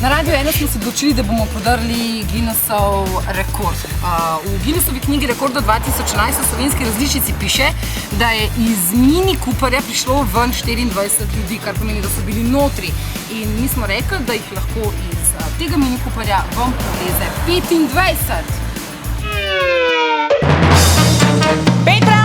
Na Radiu 1 smo se odločili, da bomo podrli Guinnessov rekord. V Guinnessovi knjigi rekordov 2011 v slovenski različici piše, da je iz Mini Cooperja prišlo ven 24 ljudi, kar pomeni, da so bili notri. In mi smo rekli, da jih lahko iz tega Mini Cooperja ven preleze 25. Petra!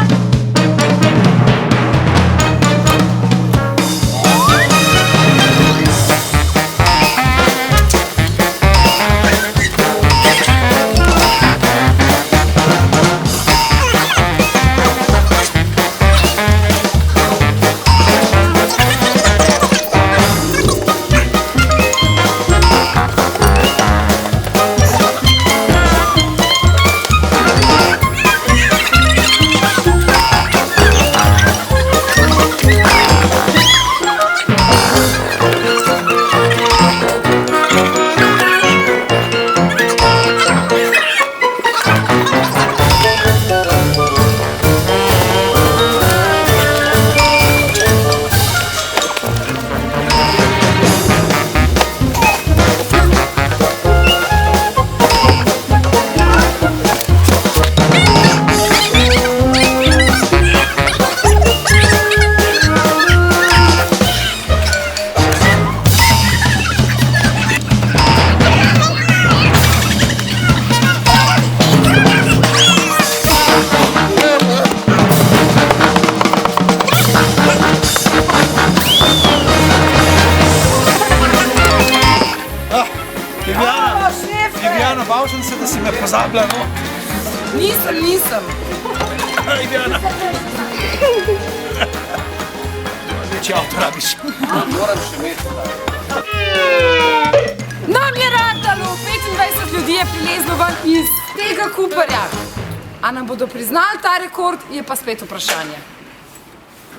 Ljubljana, bal sem se, da si me pozabila, no? Nisem. Ljubljana. Večji avto rabiš. Moram še imeti. Nam je ratalo, 25 ljudi je prilezlo ven iz tega Cooperja. A nam bodo priznali ta rekord, je pa spet vprašanje.